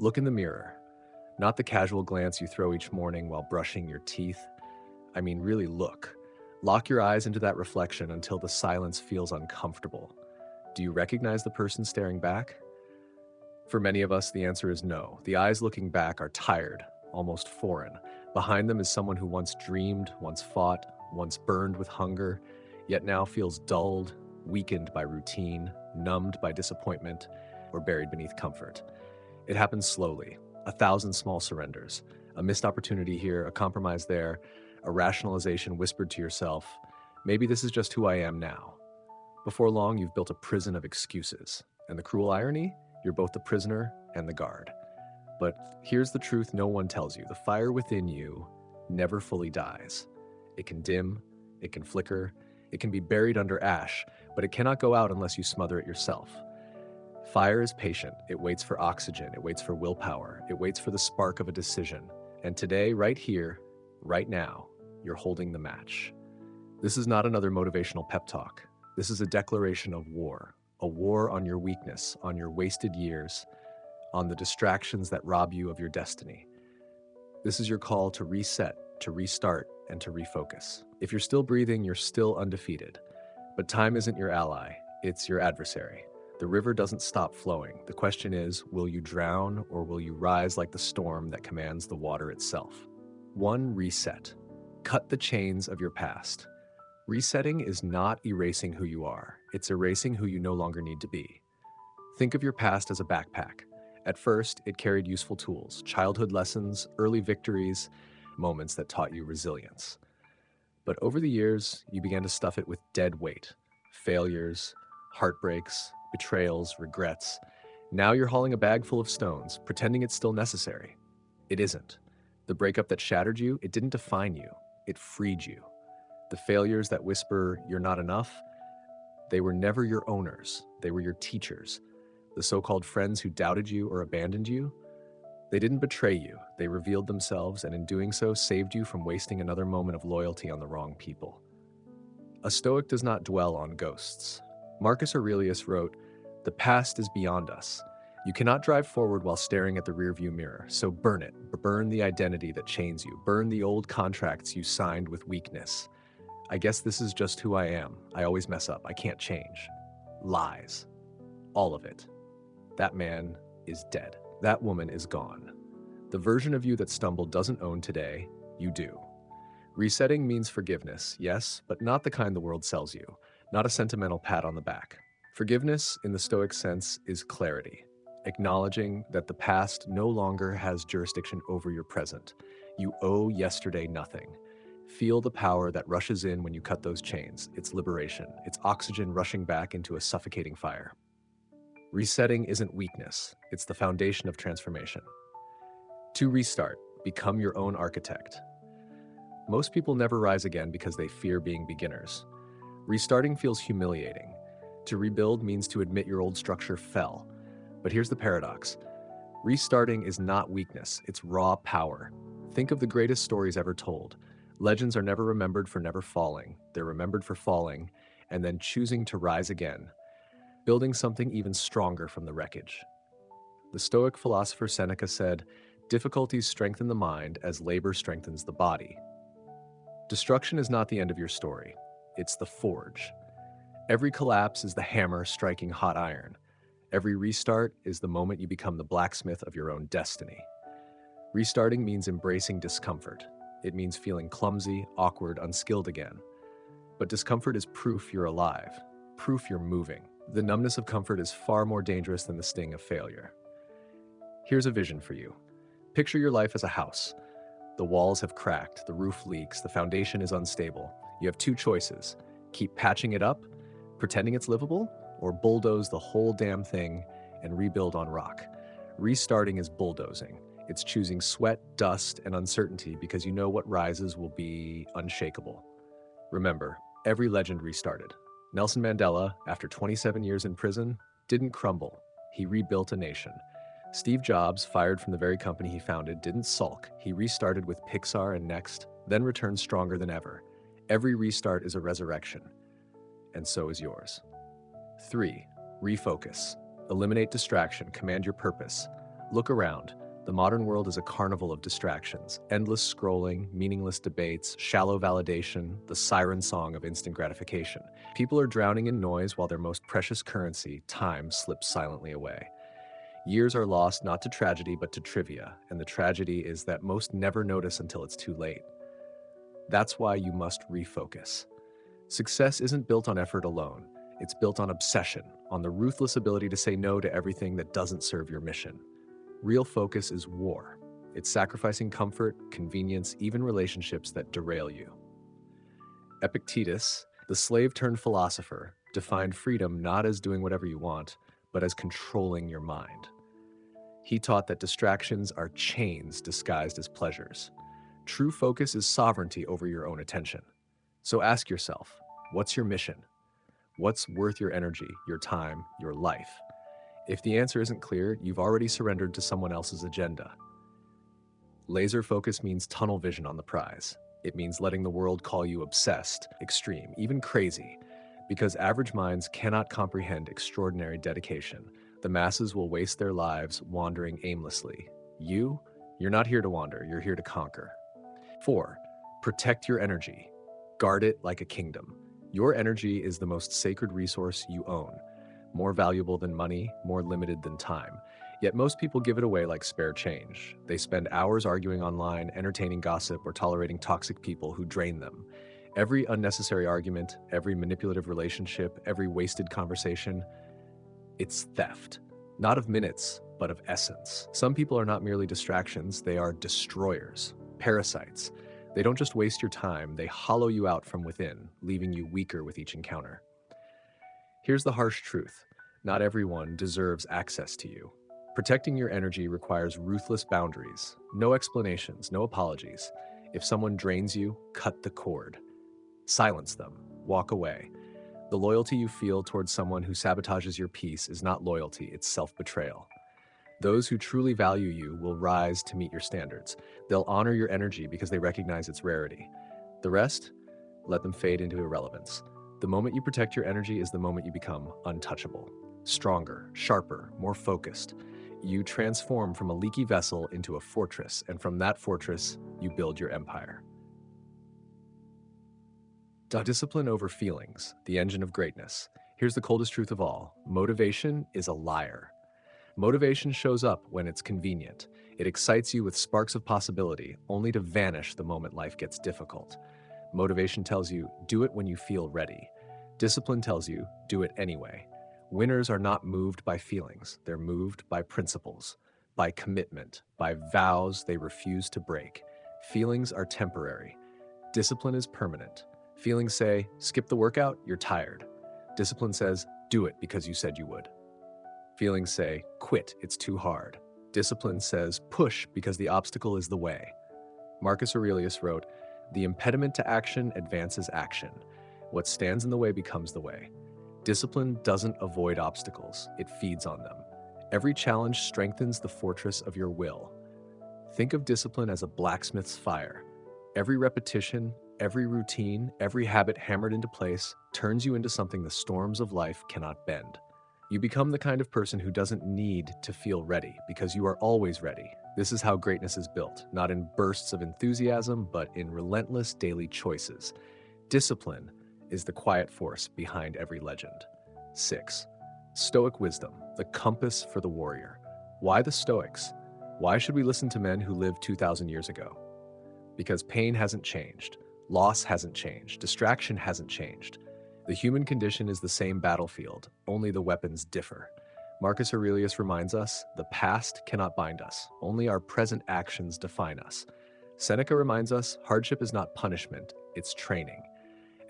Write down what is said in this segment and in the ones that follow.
Look in the mirror, not the casual glance you throw each morning while brushing your teeth. I mean, really look. Lock your eyes into that reflection until the silence feels uncomfortable. Do you recognize the person staring back? For many of us, the answer is no. The eyes looking back are tired, almost foreign. Behind them is someone who once dreamed, once fought, once burned with hunger, yet now feels dulled, weakened by routine, numbed by disappointment, or buried beneath comfort. It happens slowly, 1,000 small surrenders, a missed opportunity here, a compromise there, a rationalization whispered to yourself, maybe this is just who I am now. Before long, you've built a prison of excuses. And the cruel irony? You're both the prisoner and the guard. But here's the truth no one tells you. The fire within you never fully dies. It can dim, it can flicker, it can be buried under ash, but it cannot go out unless you smother it yourself. Fire is patient. It waits for oxygen. It waits for willpower. It waits for the spark of a decision. And today, right here, right now, you're holding the match. This is not another motivational pep talk. This is a declaration of war. A war on your weakness, on your wasted years, on the distractions that rob you of your destiny. This is your call to reset, to restart, and to refocus. If you're still breathing, you're still undefeated. But time isn't your ally, it's your adversary. The river doesn't stop flowing. The question is, will you drown or will you rise like the storm that commands the water itself? 1. Reset. Cut the chains of your past. Resetting is not erasing who you are. It's erasing who you no longer need to be. Think of your past as a backpack. At first, it carried useful tools, childhood lessons, early victories, moments that taught you resilience. But over the years, you began to stuff it with dead weight, failures, heartbreaks, betrayals, regrets. Now you're hauling a bag full of stones, pretending it's still necessary. It isn't. The breakup that shattered you, it didn't define you. It freed you. The failures that whisper you're not enough, they were never your owners. They were your teachers. The so-called friends who doubted you or abandoned you, they didn't betray you. They revealed themselves, and in doing so, saved you from wasting another moment of loyalty on the wrong people. A Stoic does not dwell on ghosts. Marcus Aurelius wrote, "The past is beyond us. You cannot drive forward while staring at the rearview mirror, so burn it. Burn the identity that chains you. Burn the old contracts you signed with weakness. I guess this is just who I am. I always mess up. I can't change." Lies. All of it. That man is dead. That woman is gone. The version of you that stumbled doesn't own today. You do. Resetting means forgiveness, yes, but not the kind the world sells you. Not a sentimental pat on the back. Forgiveness, in the Stoic sense, is clarity. Acknowledging that the past no longer has jurisdiction over your present. You owe yesterday nothing. Feel the power that rushes in when you cut those chains. It's liberation. It's oxygen rushing back into a suffocating fire. Resetting isn't weakness. It's the foundation of transformation. To restart, become your own architect. Most people never rise again because they fear being beginners. Restarting feels humiliating. To rebuild means to admit your old structure fell. But here's the paradox. Restarting is not weakness, it's raw power. Think of the greatest stories ever told. Legends are never remembered for never falling. They're remembered for falling, and then choosing to rise again, building something even stronger from the wreckage. The Stoic philosopher Seneca said, "Difficulties strengthen the mind as labor strengthens the body." Destruction is not the end of your story. It's the forge. Every collapse is the hammer striking hot iron. Every restart is the moment you become the blacksmith of your own destiny. Restarting means embracing discomfort. It means feeling clumsy, awkward, unskilled again. But discomfort is proof you're alive, proof you're moving. The numbness of comfort is far more dangerous than the sting of failure. Here's a vision for you. Picture your life as a house. The walls have cracked, the roof leaks, the foundation is unstable. You have two choices: keep patching it up, pretending it's livable, or bulldoze the whole damn thing and rebuild on rock. Restarting is bulldozing. It's choosing sweat, dust, and uncertainty because you know what rises will be unshakable. Remember, every legend restarted. Nelson Mandela, after 27 years in prison, didn't crumble. He rebuilt a nation. Steve Jobs, fired from the very company he founded, didn't sulk. He restarted with Pixar and Next, then returned stronger than ever. Every restart is a resurrection, and so is yours. 3. Refocus. Eliminate distraction. Command your purpose. Look around. The modern world is a carnival of distractions, endless scrolling, meaningless debates, shallow validation, the siren song of instant gratification. People are drowning in noise while their most precious currency, time, slips silently away. Years are lost not to tragedy but to trivia, and the tragedy is that most never notice until it's too late. That's why you must refocus. Success isn't built on effort alone. It's built on obsession, on the ruthless ability to say no to everything that doesn't serve your mission. Real focus is war. It's sacrificing comfort, convenience, even relationships that derail you. Epictetus, the slave-turned-philosopher, defined freedom not as doing whatever you want, but as controlling your mind. He taught that distractions are chains disguised as pleasures. True focus is sovereignty over your own attention. So ask yourself, what's your mission? What's worth your energy, your time, your life? If the answer isn't clear, you've already surrendered to someone else's agenda. Laser focus means tunnel vision on the prize. It means letting the world call you obsessed, extreme, even crazy. Because average minds cannot comprehend extraordinary dedication. The masses will waste their lives wandering aimlessly. You're not here to wander, you're here to conquer. 4. Protect your energy. Guard it like a kingdom. Your energy is the most sacred resource you own. More valuable than money, more limited than time. Yet most people give it away like spare change. They spend hours arguing online, entertaining gossip, or tolerating toxic people who drain them. Every unnecessary argument, every manipulative relationship, every wasted conversation, it's theft. Not of minutes, but of essence. Some people are not merely distractions, they are destroyers, parasites. They don't just waste your time, they hollow you out from within, leaving you weaker with each encounter. Here's the harsh truth. Not everyone deserves access to you. Protecting your energy requires ruthless boundaries. No explanations, no apologies. If someone drains you, cut the cord. Silence them. Walk away. The loyalty you feel towards someone who sabotages your peace is not loyalty, it's self-betrayal. Those who truly value you will rise to meet your standards. They'll honor your energy because they recognize its rarity. The rest, let them fade into irrelevance. The moment you protect your energy is the moment you become untouchable, stronger, sharper, more focused. You transform from a leaky vessel into a fortress, and from that fortress, you build your empire. Discipline over feelings, the engine of greatness. Here's the coldest truth of all. Motivation is a liar. Motivation shows up when it's convenient. It excites you with sparks of possibility, only to vanish the moment life gets difficult. Motivation tells you, do it when you feel ready. Discipline tells you, do it anyway. Winners are not moved by feelings. They're moved by principles, by commitment, by vows they refuse to break. Feelings are temporary. Discipline is permanent. Feelings say, skip the workout, you're tired. Discipline says, do it because you said you would. Feelings say, quit, it's too hard. Discipline says, push because the obstacle is the way. Marcus Aurelius wrote, the impediment to action advances action. What stands in the way becomes the way. Discipline doesn't avoid obstacles, it feeds on them. Every challenge strengthens the fortress of your will. Think of discipline as a blacksmith's fire. Every repetition, every routine, every habit hammered into place turns you into something the storms of life cannot bend. You become the kind of person who doesn't need to feel ready because you are always ready. This is how greatness is built, not in bursts of enthusiasm, but in relentless daily choices. Discipline is the quiet force behind every legend. 6. Stoic wisdom, the compass for the warrior. Why the Stoics? Why should we listen to men who lived 2,000 years ago? Because pain hasn't changed, loss hasn't changed, distraction hasn't changed. The human condition is the same battlefield, only the weapons differ. Marcus Aurelius reminds us, the past cannot bind us, only our present actions define us. Seneca reminds us, hardship is not punishment, it's training.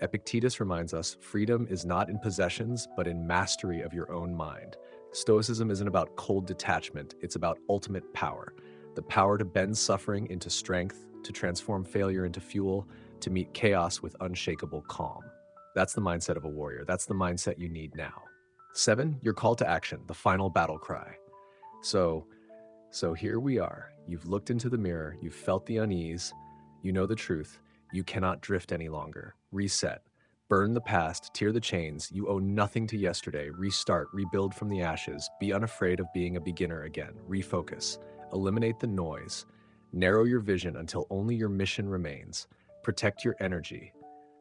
Epictetus reminds us, freedom is not in possessions, but in mastery of your own mind. Stoicism isn't about cold detachment, it's about ultimate power. The power to bend suffering into strength, to transform failure into fuel, to meet chaos with unshakable calm. That's the mindset of a warrior. That's the mindset you need now. 7, your call to action, the final battle cry. So here we are. You've looked into the mirror, you've felt the unease, you know the truth. You cannot drift any longer. Reset. Burn the past, tear the chains. You owe nothing to yesterday. Restart, rebuild from the ashes. Be unafraid of being a beginner again. Refocus. Eliminate the noise. Narrow your vision until only your mission remains. Protect your energy.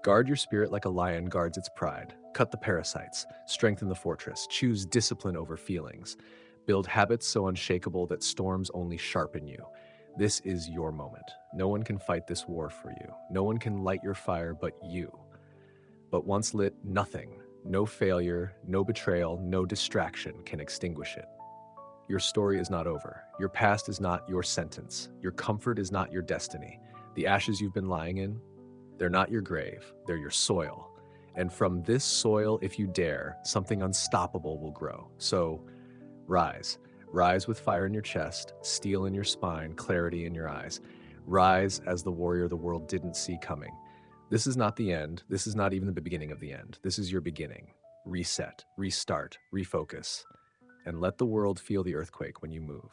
Guard your spirit like a lion guards its pride. Cut the parasites. Strengthen the fortress. Choose discipline over feelings. Build habits so unshakable that storms only sharpen you. This is your moment. No one can fight this war for you. No one can light your fire but you. But once lit, nothing, no failure, no betrayal, no distraction can extinguish it. Your story is not over. Your past is not your sentence. Your comfort is not your destiny. The ashes you've been lying in, they're not your grave, they're your soil. And from this soil, if you dare, something unstoppable will grow. So rise. Rise with fire in your chest, steel in your spine, clarity in your eyes. Rise as the warrior the world didn't see coming. This is not the end. This is not even the beginning of the end. This is your beginning. Reset, restart, refocus, and let the world feel the earthquake when you move.